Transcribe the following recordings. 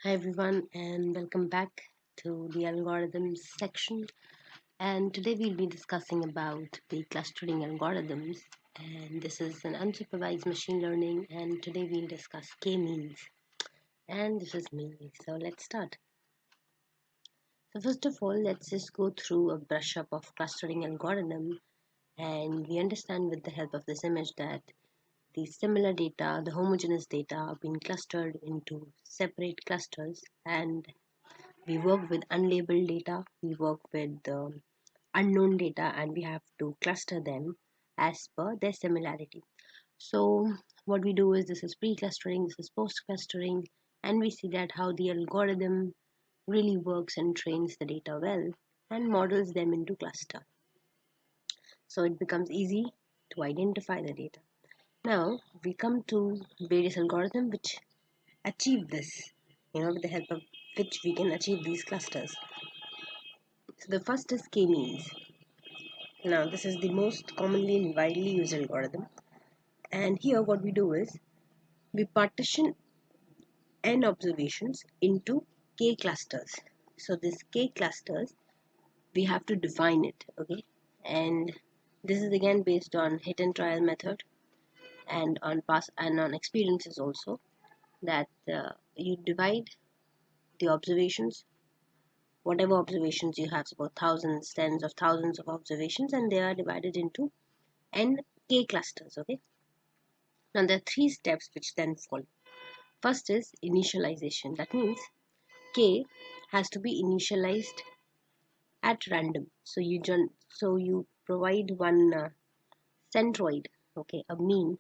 Hi everyone, and welcome back to the algorithms section. And today we'll be discussing about the clustering algorithms. And this is an unsupervised machine learning. And today we'll discuss K-means. And this is me. So let's start. So first of all, let's just go through a brush up of clustering algorithm. And we understand with the help of this image that the similar data, the homogeneous data, are being clustered into separate clusters, and we work with unlabeled data, we work with unknown data, and we have to cluster them as per their similarity. So what we do is, this is pre-clustering, this is post-clustering, and we see that how the algorithm really works and trains the data well and models them into cluster. So it becomes easy to identify the data. Now we come to various algorithms which achieve this, with the help of which we can achieve these clusters. So the first is K-means. Now this is the most commonly and widely used algorithm. And here what we do is, we partition n observations into k clusters. So this k clusters, we have to define it, okay? And this is again based on hit and trial method and on past and on experiences also, that you divide the observations, whatever observations you have, about thousands, tens of thousands of observations, and they are divided into n k clusters, okay? Now there are three steps which then follow. First is initialization. That means k has to be initialized at random. So you provide one centroid, okay, a mean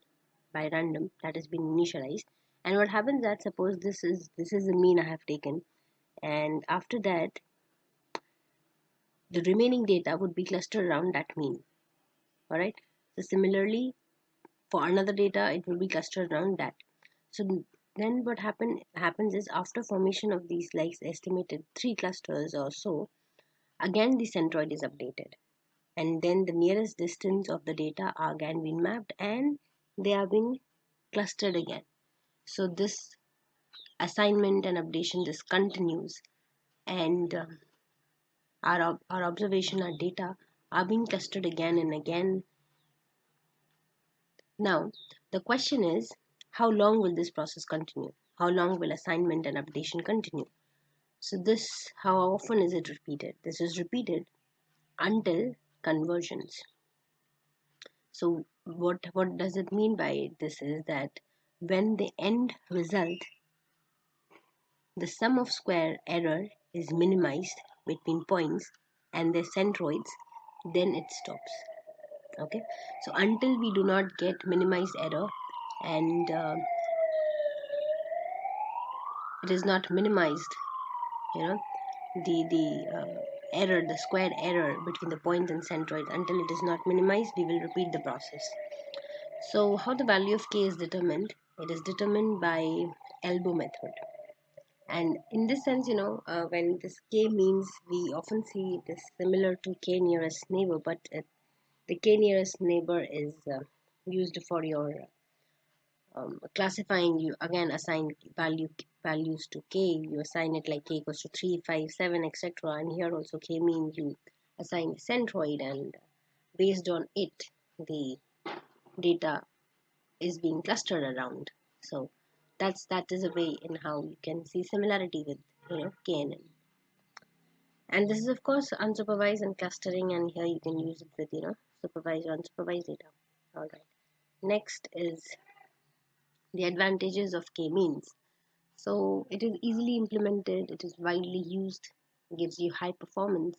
by random that has been initialized. And what happens, that suppose this is the mean I have taken, and after that the remaining data would be clustered around that mean. All right. So similarly, for another data, it will be clustered around that. So then what happens is, after formation of these like estimated three clusters or so, again the centroid is updated, and then the nearest distance of the data are again being mapped, and they are being clustered again. So this assignment and updation, this continues, and our observation, our data are being clustered again and again. Now the question is, how long will this process continue? How long will assignment and updation continue? So this, how often is it repeated? This is repeated until convergence. So what does it mean by this is that when the end result, the sum of square error is minimized between points and their centroids, then it stops. Okay, so until we do not get minimized error, and it is not minimized, you know the error, the square error between the point and centroid, until it is not minimized, we will repeat the process. So how the value of k is determined? It is determined by elbow method. And in this sense, when this k means, we often see it is similar to k nearest neighbor, but the k nearest neighbor is used for your classifying. You again assign values to k. You assign it like k equals to 3, 5, 7, etc. And here also k means, you assign the centroid, and based on it, the data is being clustered around. So that is a way in how you can see similarity with k and n. And this is of course unsupervised and clustering, and here you can use it with supervised or unsupervised data. All right. Next is the advantages of k-means. So it is easily implemented, it is widely used, gives you high performance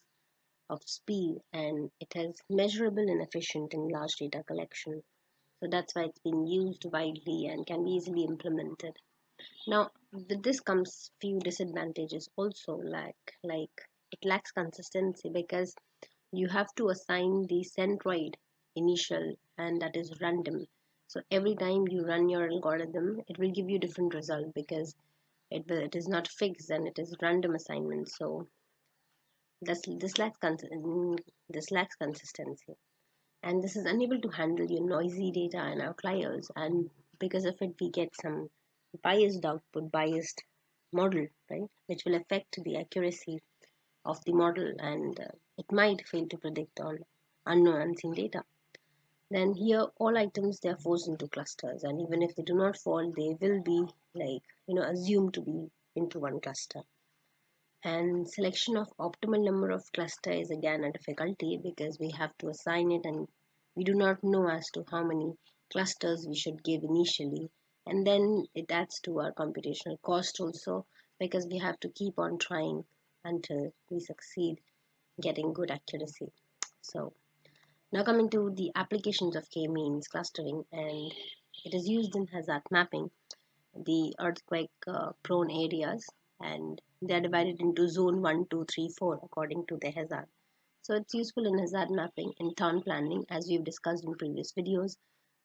of speed, and it has measurable and efficient in large data collection. So that's why it's been used widely and can be easily implemented. Now with this comes few disadvantages also, like it lacks consistency, because you have to assign the centroid initial, and that is random. So every time you run your algorithm, it will give you different result, because it is not fixed and it is random assignment. So this lacks consistency, and this is unable to handle your noisy data and outliers, and because of it we get some biased output, biased model, right, which will affect the accuracy of the model, and it might fail to predict on unknown unseen data. Then here all items, they are forced into clusters, and even if they do not fall, they will be assumed to be into one cluster. And selection of optimal number of cluster is again a difficulty because we have to assign it, and we do not know as to how many clusters we should give initially. And then it adds to our computational cost also, because we have to keep on trying until we succeed getting good accuracy. So now coming to the applications of K-means clustering, and it is used in hazard mapping the earthquake prone areas, and they are divided into zone 1, 2, 3, 4 according to their hazard. So it's useful in hazard mapping, in town planning, as we've discussed in previous videos,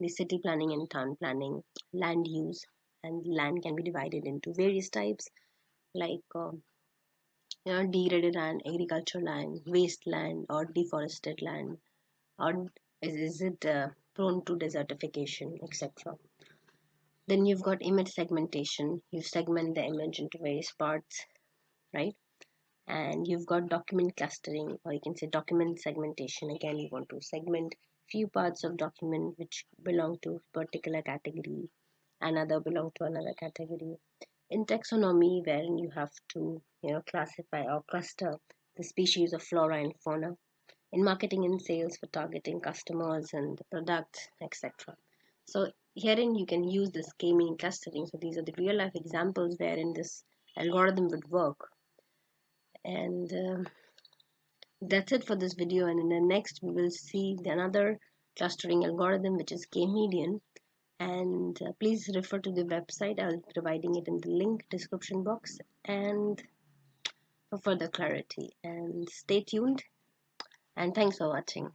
the city planning and town planning, land use, and land can be divided into various types like degraded land, agricultural land, wasteland, or deforested land, or is it prone to desertification, etc. Then you've got image segmentation. You segment the image into various parts, right? And you've got document clustering, or you can say document segmentation. Again, you want to segment few parts of document which belong to particular category, another belong to another category. In taxonomy, wherein you have to classify or cluster the species of flora and fauna. In marketing and sales, for targeting customers and products, etc. So herein you can use this K-mean clustering. So these are the real life examples wherein this algorithm would work. And that's it for this video. And in the next, we will see another clustering algorithm, which is K-median. And please refer to the website. I'll be providing it in the link description box and for further clarity. And stay tuned. And thanks for watching.